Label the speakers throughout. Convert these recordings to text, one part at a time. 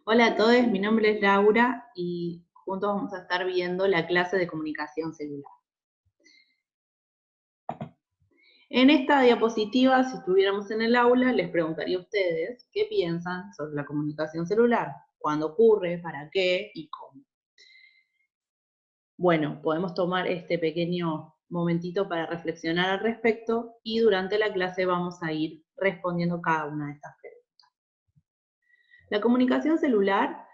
Speaker 1: Hola a todos, mi nombre es Laura y juntos vamos a estar viendo la clase de comunicación celular. En esta diapositiva, si estuviéramos en el aula, les preguntaría a ustedes qué piensan sobre la comunicación celular, cuándo ocurre, para qué y cómo. Bueno, podemos tomar este pequeño momentito para reflexionar al respecto y durante la clase vamos a ir respondiendo cada una de estas preguntas. La comunicación celular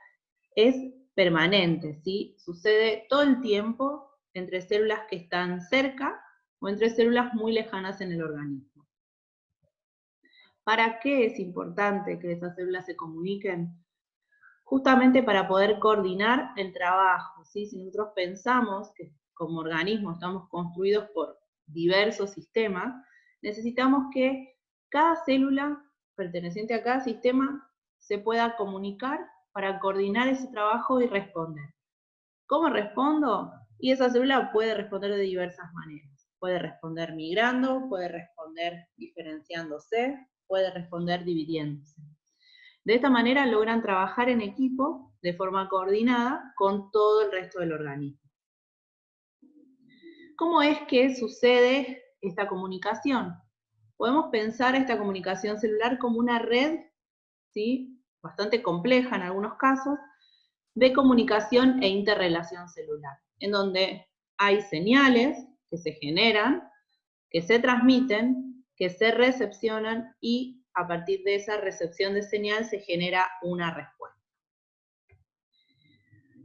Speaker 1: es permanente, ¿sí? Sucede todo el tiempo entre células que están cerca o entre células muy lejanas en el organismo. ¿Para qué es importante que esas células se comuniquen? Justamente para poder coordinar el trabajo, ¿sí? Si nosotros pensamos que como organismo estamos construidos por diversos sistemas, necesitamos que cada célula perteneciente a cada sistema se pueda comunicar para coordinar ese trabajo y responder. ¿Cómo respondo? Y esa célula puede responder de diversas maneras. Puede responder migrando, puede responder diferenciándose, puede responder dividiéndose. De esta manera logran trabajar en equipo de forma coordinada con todo el resto del organismo. ¿Cómo es que sucede esta comunicación? Podemos pensar esta comunicación celular como una red, ¿sí? Bastante compleja en algunos casos, de comunicación e interrelación celular, en donde hay señales que se generan, que se transmiten, que se recepcionan y a partir de esa recepción de señal se genera una respuesta.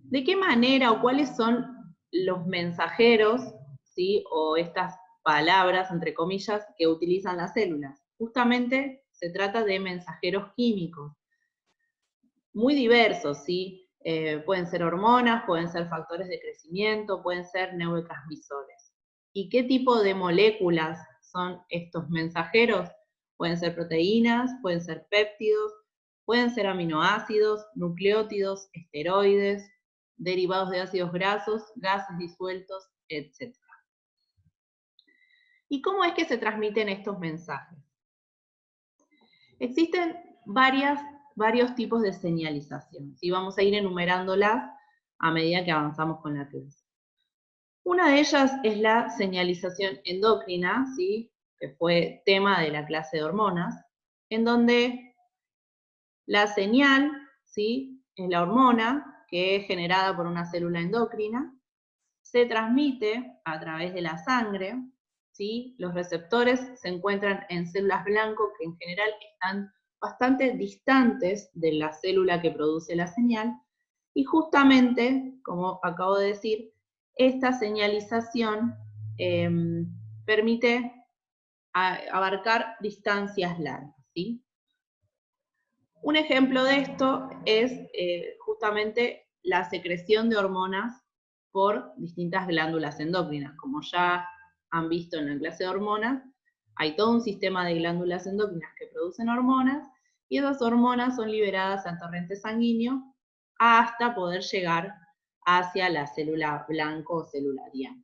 Speaker 1: ¿De qué manera o cuáles son los mensajeros, ¿sí? O estas palabras, entre comillas, que utilizan las células? Justamente se trata de mensajeros químicos, muy diversos, ¿sí? Pueden ser hormonas, pueden ser factores de crecimiento, pueden ser neurotransmisores. ¿Y qué tipo de moléculas son estos mensajeros? Pueden ser proteínas, pueden ser péptidos, pueden ser aminoácidos, nucleótidos, esteroides, derivados de ácidos grasos, gases disueltos, etc. ¿Y cómo es que se transmiten estos mensajes? Existen varios tipos de señalización, y vamos a ir enumerándolas a medida que avanzamos con la clase. Una de ellas es la señalización endocrina, ¿sí? Que fue tema de la clase de hormonas, en donde la señal, ¿sí? Es la hormona que es generada por una célula endocrina, se transmite a través de la sangre, ¿sí? Los receptores se encuentran en células blanco que en general están bastante distantes de la célula que produce la señal, y justamente, como acabo de decir, esta señalización permite abarcar distancias largas, ¿sí? Un ejemplo de esto es justamente la secreción de hormonas por distintas glándulas endócrinas. Como ya han visto en la clase de hormonas, hay todo un sistema de glándulas endócrinas que producen hormonas y esas hormonas son liberadas al torrente sanguíneo hasta poder llegar hacia la célula blanco o célula diana.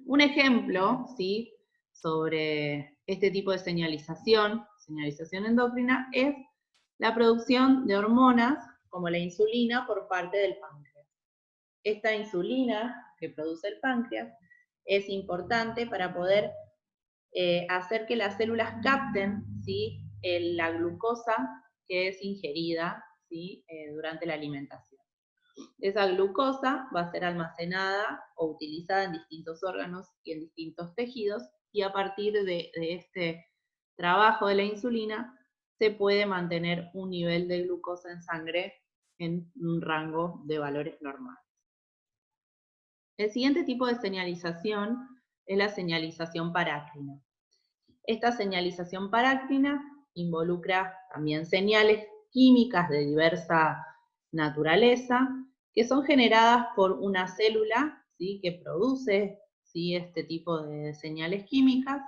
Speaker 1: Un ejemplo, ¿sí? Sobre este tipo de señalización endocrina, es la producción de hormonas como la insulina por parte del páncreas. Esta insulina que produce el páncreas es importante para poder hacer que las células capten, ¿sí? La glucosa que es ingerida, ¿sí? Durante la alimentación. Esa glucosa va a ser almacenada o utilizada en distintos órganos y en distintos tejidos, y a partir de este trabajo de la insulina se puede mantener un nivel de glucosa en sangre en un rango de valores normales. El siguiente tipo de señalización es la señalización parácrina. Esta señalización parácrina involucra también señales químicas de diversa naturaleza que son generadas por una célula, ¿sí? Que produce, ¿sí? Este tipo de señales químicas.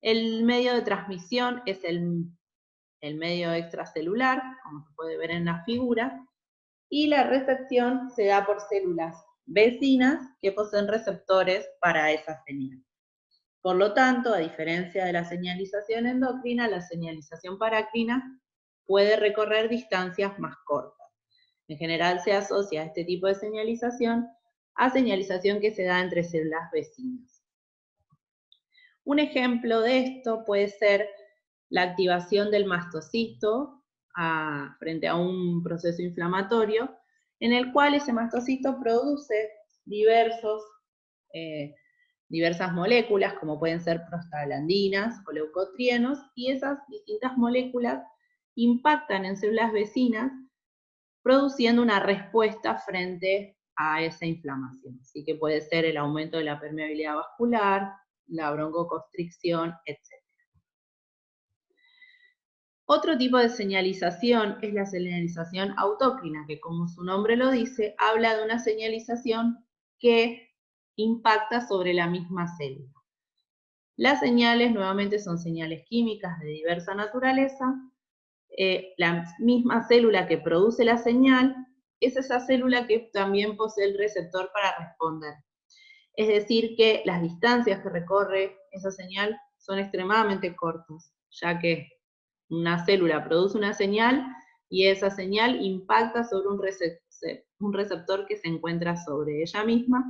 Speaker 1: El medio de transmisión es el medio extracelular, como se puede ver en la figura, y la recepción se da por células vecinas que poseen receptores para esa señal. Por lo tanto, a diferencia de la señalización endocrina, la señalización parácrina puede recorrer distancias más cortas. En general se asocia a este tipo de señalización a señalización que se da entre células vecinas. Un ejemplo de esto puede ser la activación del mastocito frente a un proceso inflamatorio, en el cual ese mastocito produce diversas moléculas, como pueden ser prostaglandinas o leucotrienos, y esas distintas moléculas impactan en células vecinas, produciendo una respuesta frente a esa inflamación. Así que puede ser el aumento de la permeabilidad vascular, la broncoconstricción, etc. Otro tipo de señalización es la señalización autócrina, que como su nombre lo dice, habla de una señalización que impacta sobre la misma célula. Las señales nuevamente son señales químicas de diversa naturaleza. La misma célula que produce la señal es esa célula que también posee el receptor para responder. Es decir, que las distancias que recorre esa señal son extremadamente cortas, ya que una célula produce una señal y esa señal impacta sobre un receptor que se encuentra sobre ella misma,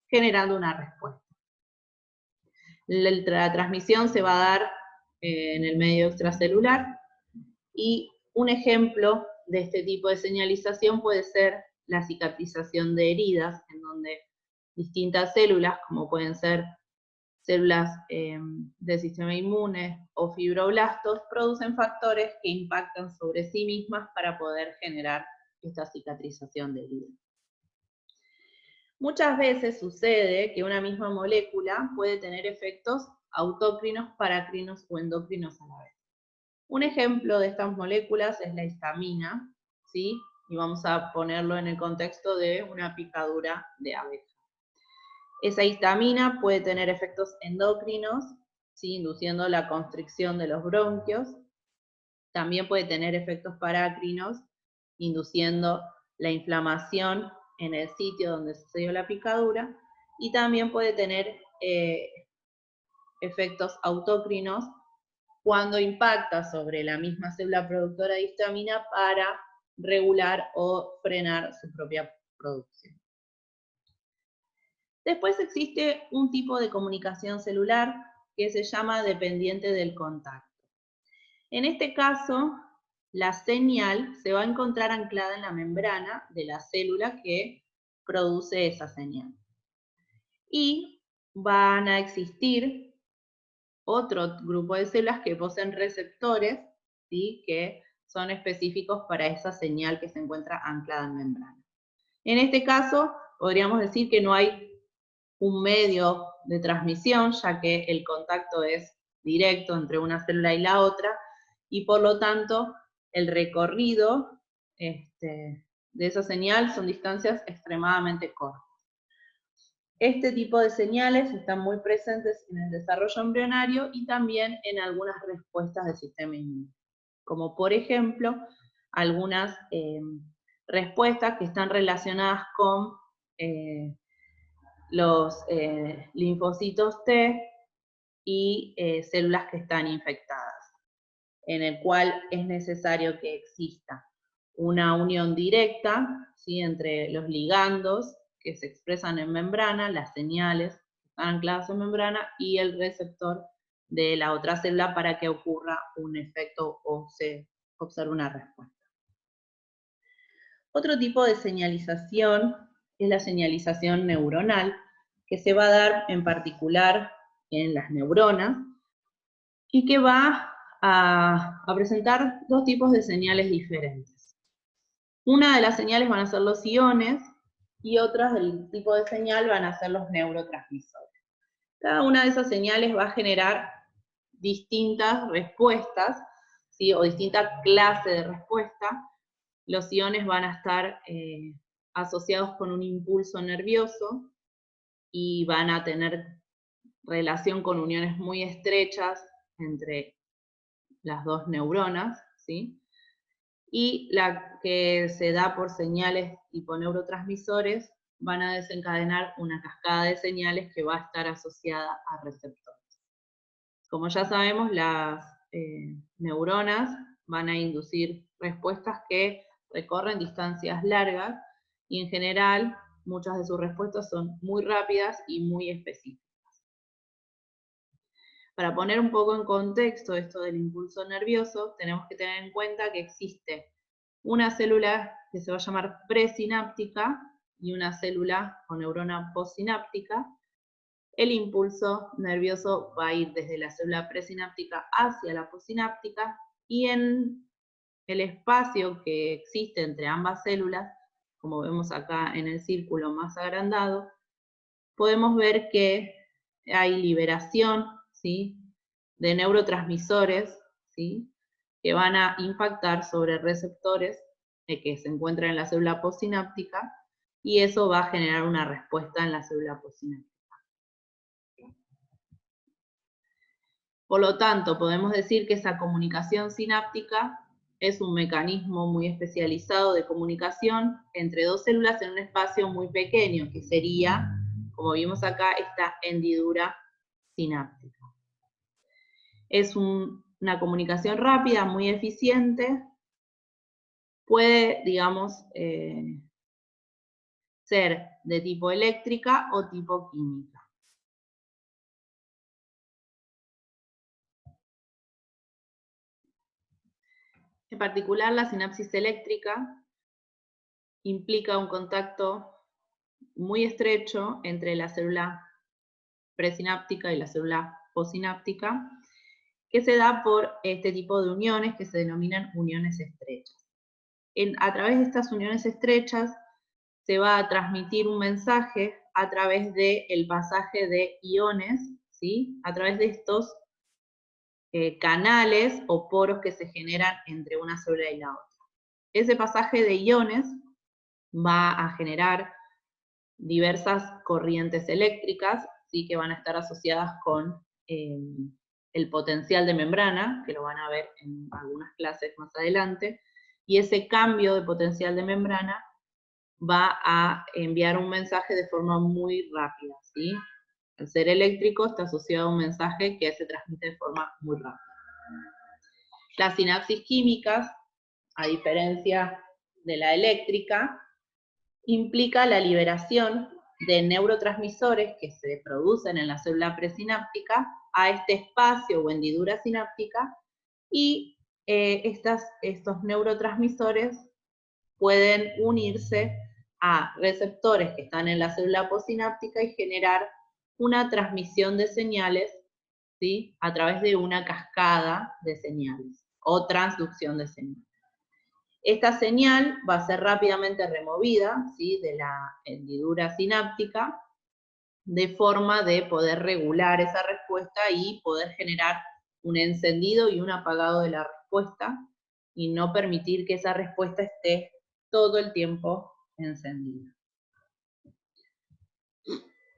Speaker 1: generando una respuesta. La transmisión se va a dar en el medio extracelular, y un ejemplo de este tipo de señalización puede ser la cicatrización de heridas, en donde distintas células, como pueden ser células del sistema inmune o fibroblastos, producen factores que impactan sobre sí mismas para poder generar esta cicatrización de heridas. Muchas veces sucede que una misma molécula puede tener efectos autócrinos, paracrinos o endocrinos a la vez. Un ejemplo de estas moléculas es la histamina, ¿sí? Y vamos a ponerlo en el contexto de una picadura de abeja. Esa histamina puede tener efectos endocrinos, ¿sí? Induciendo la constricción de los bronquios. También puede tener efectos paracrinos, induciendo la inflamación en el sitio donde sucedió la picadura. Y también puede tener efectos autócrinos cuando impacta sobre la misma célula productora de histamina para regular o frenar su propia producción. Después existe un tipo de comunicación celular que se llama dependiente del contacto. En este caso, la señal se va a encontrar anclada en la membrana de la célula que produce esa señal. Y van a existir otro grupo de células que poseen receptores, ¿sí? Que son específicos para esa señal que se encuentra anclada en membrana. En este caso, podríamos decir que no hay un medio de transmisión, ya que el contacto es directo entre una célula y la otra, y por lo tanto el recorrido de esa señal son distancias extremadamente cortas. Este tipo de señales están muy presentes en el desarrollo embrionario y también en algunas respuestas del sistema inmune, como por ejemplo algunas respuestas que están relacionadas con los linfocitos T y células que están infectadas, en el cual es necesario que exista una unión directa, ¿sí? Entre los ligandos que se expresan en membrana, las señales que están ancladas en membrana, y el receptor de la otra célula para que ocurra un efecto o se observe una respuesta. Otro tipo de señalización es la señalización neuronal, que se va a dar en particular en las neuronas, y que va a presentar dos tipos de señales diferentes. Una de las señales van a ser los iones, y otras del tipo de señal van a ser los neurotransmisores. Cada una de esas señales va a generar distintas respuestas, ¿sí? O distintas clases de respuesta. Los iones van a estar asociados con un impulso nervioso y van a tener relación con uniones muy estrechas entre las dos neuronas, ¿sí? Y la que se da por señales tipo neurotransmisores van a desencadenar una cascada de señales que va a estar asociada a receptores. Como ya sabemos, las neuronas van a inducir respuestas que recorren distancias largas y en general muchas de sus respuestas son muy rápidas y muy específicas. Para poner un poco en contexto esto del impulso nervioso, tenemos que tener en cuenta que existe una célula que se va a llamar presináptica y una célula o neurona postsináptica. El impulso nervioso va a ir desde la célula presináptica hacia la postsináptica y en el espacio que existe entre ambas células, como vemos acá en el círculo más agrandado, podemos ver que hay liberación, ¿sí?, de neurotransmisores, ¿sí?, que van a impactar sobre receptores que se encuentran en la célula postsináptica y eso va a generar una respuesta en la célula postsináptica. Por lo tanto, podemos decir que esa comunicación sináptica es un mecanismo muy especializado de comunicación entre dos células en un espacio muy pequeño, que sería, como vimos acá, esta hendidura sináptica. Es una comunicación rápida, muy eficiente, puede, digamos, ser de tipo eléctrica o tipo química. En particular, la sinapsis eléctrica implica un contacto muy estrecho entre la célula presináptica y la célula postsináptica, que se da por este tipo de uniones que se denominan uniones estrechas. A través de estas uniones estrechas se va a transmitir un mensaje a través del pasaje de iones, ¿sí?, a través de estos canales o poros que se generan entre una célula y la otra. Ese pasaje de iones va a generar diversas corrientes eléctricas, ¿sí?, que van a estar asociadas con el potencial de membrana, que lo van a ver en algunas clases más adelante, y ese cambio de potencial de membrana va a enviar un mensaje de forma muy rápida, ¿sí? Al ser eléctrico está asociado a un mensaje que se transmite de forma muy rápida. Las sinapsis químicas, a diferencia de la eléctrica, implica la liberación de neurotransmisores que se producen en la célula presináptica a este espacio o hendidura sináptica y estos neurotransmisores pueden unirse a receptores que están en la célula postsináptica y generar una transmisión de señales, ¿sí?, a través de una cascada de señales o transducción de señales. Esta señal va a ser rápidamente removida, ¿sí?, de la hendidura sináptica, de forma de poder regular esa respuesta y poder generar un encendido y un apagado de la respuesta, y no permitir que esa respuesta esté todo el tiempo encendida.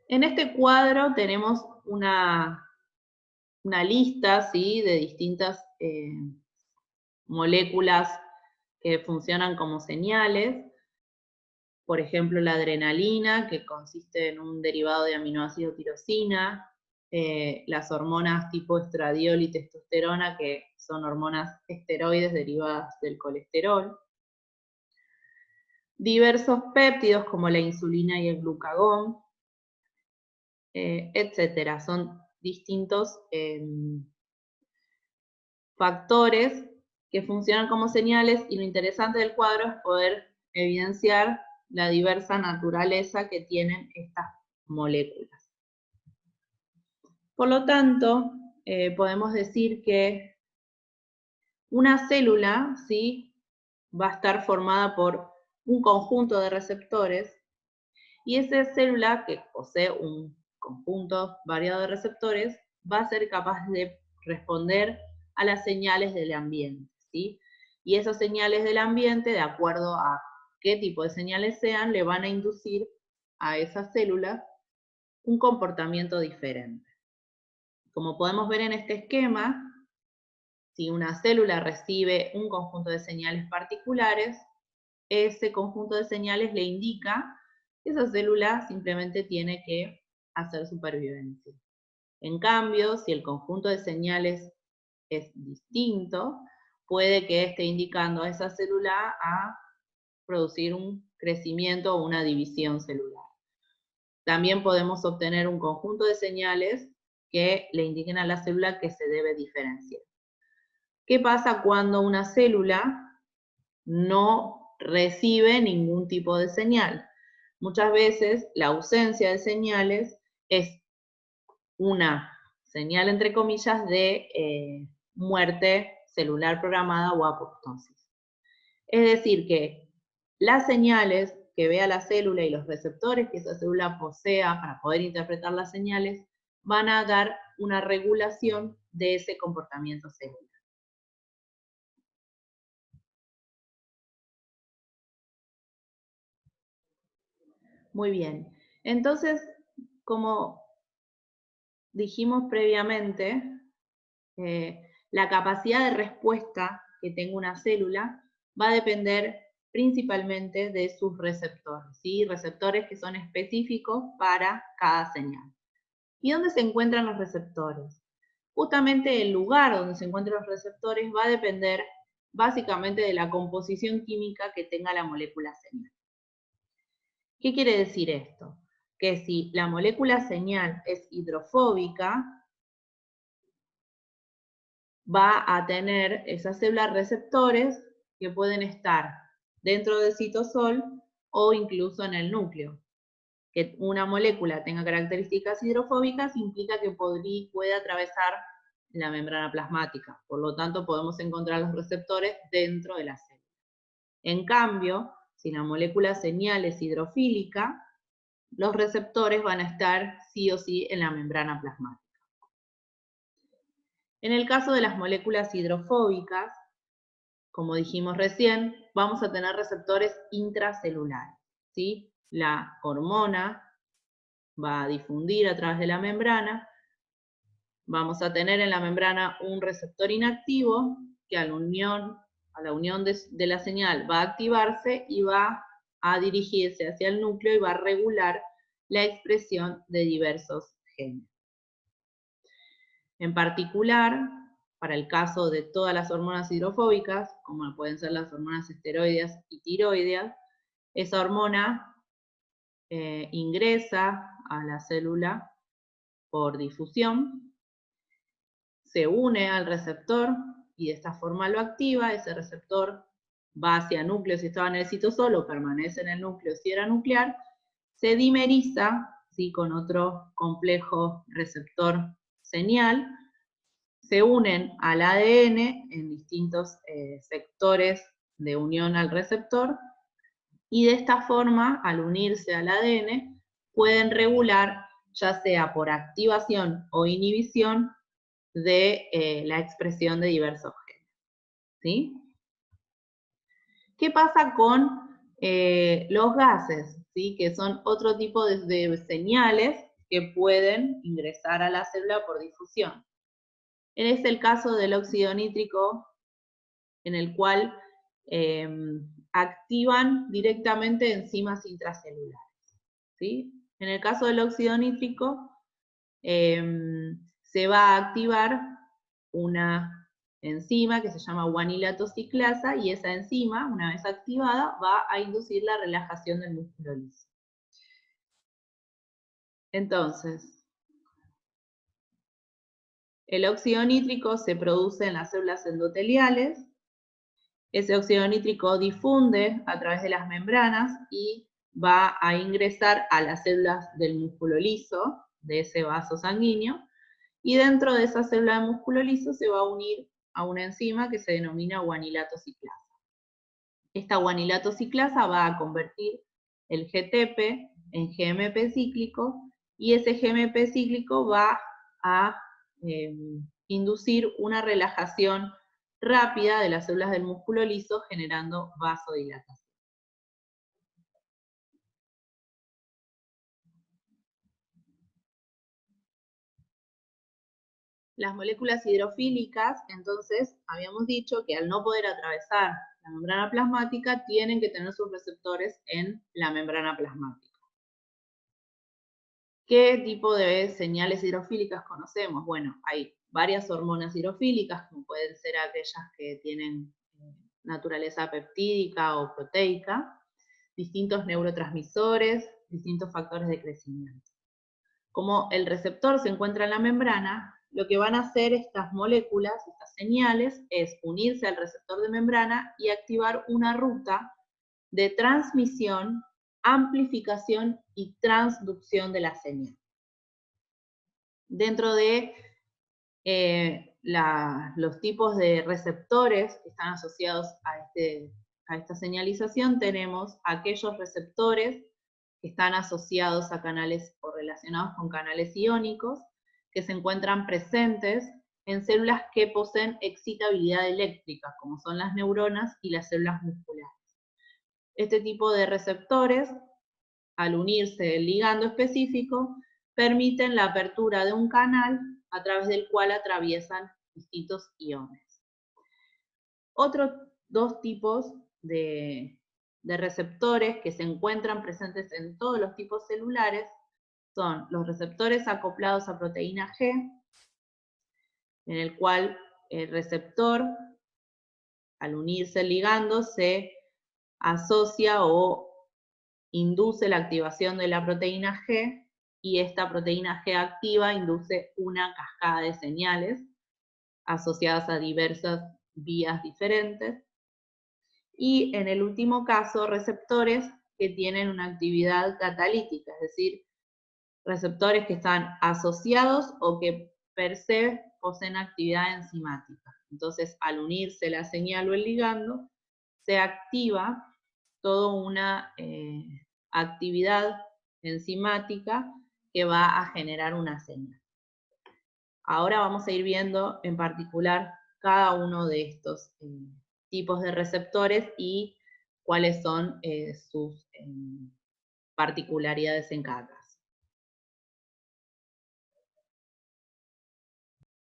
Speaker 1: En este cuadro tenemos una lista, ¿sí?, de distintas moléculas que funcionan como señales. Por ejemplo, la adrenalina, que consiste en un derivado de aminoácido tirosina, las hormonas tipo estradiol y testosterona, que son hormonas esteroides derivadas del colesterol, diversos péptidos como la insulina y el glucagón, etcétera. Son distintos factores que funcionan como señales, y lo interesante del cuadro es poder evidenciar la diversa naturaleza que tienen estas moléculas. Por lo tanto, podemos decir que una célula, ¿sí?, va a estar formada por un conjunto de receptores, y esa célula que posee un conjunto variado de receptores va a ser capaz de responder a las señales del ambiente, ¿sí? Y esas señales del ambiente, de acuerdo a qué tipo de señales sean, le van a inducir a esas células un comportamiento diferente. Como podemos ver en este esquema, si una célula recibe un conjunto de señales particulares, ese conjunto de señales le indica que esa célula simplemente tiene que hacer supervivencia. En cambio, si el conjunto de señales es distinto, puede que esté indicando a esa célula a producir un crecimiento o una división celular. También podemos obtener un conjunto de señales que le indiquen a la célula que se debe diferenciar. ¿Qué pasa cuando una célula no recibe ningún tipo de señal? Muchas veces la ausencia de señales es una señal, entre comillas, de muerte celular programada o apoptosis. Es decir, que las señales que vea la célula y los receptores que esa célula posea para poder interpretar las señales van a dar una regulación de ese comportamiento celular. Muy bien. Entonces, como dijimos previamente, la capacidad de respuesta que tenga una célula va a depender principalmente de sus receptores, ¿sí? Receptores que son específicos para cada señal. ¿Y dónde se encuentran los receptores? Justamente el lugar donde se encuentran los receptores va a depender básicamente de la composición química que tenga la molécula señal. ¿Qué quiere decir esto? Que si la molécula señal es hidrofóbica, va a tener esas células receptores que pueden estar dentro del citosol o incluso en el núcleo. Que una molécula tenga características hidrofóbicas implica que puede atravesar la membrana plasmática. Por lo tanto, podemos encontrar los receptores dentro de la célula. En cambio, si la molécula señal es hidrofílica, los receptores van a estar sí o sí en la membrana plasmática. En el caso de las moléculas hidrofóbicas, como dijimos recién, vamos a tener receptores intracelulares, ¿sí? La hormona va a difundir a través de la membrana, vamos a tener en la membrana un receptor inactivo que a la unión de la señal va a activarse y va a dirigirse hacia el núcleo y va a regular la expresión de diversos genes. En particular, para el caso de todas las hormonas hidrofóbicas, como pueden ser las hormonas esteroideas y tiroideas, esa hormona ingresa a la célula por difusión, se une al receptor y de esta forma lo activa. Ese receptor va hacia núcleo si estaba en el citosol o permanece en el núcleo si era nuclear, se dimeriza, ¿sí?, con otro complejo receptor señal, se unen al ADN en distintos sectores de unión al receptor y de esta forma, al unirse al ADN, pueden regular, ya sea por activación o inhibición, de la expresión de diversos genes. ¿Sí? ¿Qué pasa con los gases? ¿Sí? Que son otro tipo de señales que pueden ingresar a la célula por difusión. Es el caso del óxido nítrico, en el cual activan directamente enzimas intracelulares. ¿Sí? En el caso del óxido nítrico, se va a activar una enzima que se llama guanilato ciclasa, y esa enzima, una vez activada, va a inducir la relajación del músculo liso. Entonces, el óxido nítrico se produce en las células endoteliales. Ese óxido nítrico difunde a través de las membranas y va a ingresar a las células del músculo liso, de ese vaso sanguíneo, y dentro de esa célula de músculo liso se va a unir a una enzima que se denomina guanilato ciclasa. Esta guanilato ciclasa va a convertir el GTP en GMP cíclico, y ese GMP cíclico va a inducir una relajación rápida de las células del músculo liso, generando vasodilatación. Las moléculas hidrofílicas, entonces, habíamos dicho que al no poder atravesar la membrana plasmática, tienen que tener sus receptores en la membrana plasmática. ¿Qué tipo de señales hidrofílicas conocemos? Bueno, hay varias hormonas hidrofílicas, como pueden ser aquellas que tienen naturaleza peptídica o proteica, distintos neurotransmisores, distintos factores de crecimiento. Como el receptor se encuentra en la membrana, lo que van a hacer estas moléculas, estas señales, es unirse al receptor de membrana y activar una ruta de transmisión, amplificación y transducción de la señal. Dentro de los tipos de receptores que están asociados a esta señalización, tenemos aquellos receptores que están asociados a canales o relacionados con canales iónicos, que se encuentran presentes en células que poseen excitabilidad eléctrica, como son las neuronas y las células musculares. Este tipo de receptores, al unirse el ligando específico, permiten la apertura de un canal a través del cual atraviesan distintos iones. Otros dos tipos de receptores que se encuentran presentes en todos los tipos celulares son los receptores acoplados a proteína G, en el cual el receptor, al unirse el ligando, se asocia o induce la activación de la proteína G, y esta proteína G activa induce una cascada de señales asociadas a diversas vías diferentes. Y en el último caso, receptores que tienen una actividad catalítica, es decir, receptores que están asociados o que per se poseen actividad enzimática. Entonces, al unirse la señal o el ligando, se activa toda una actividad enzimática que va a generar una señal. Ahora vamos a ir viendo en particular cada uno de estos tipos de receptores y cuáles son sus particularidades en cada caso.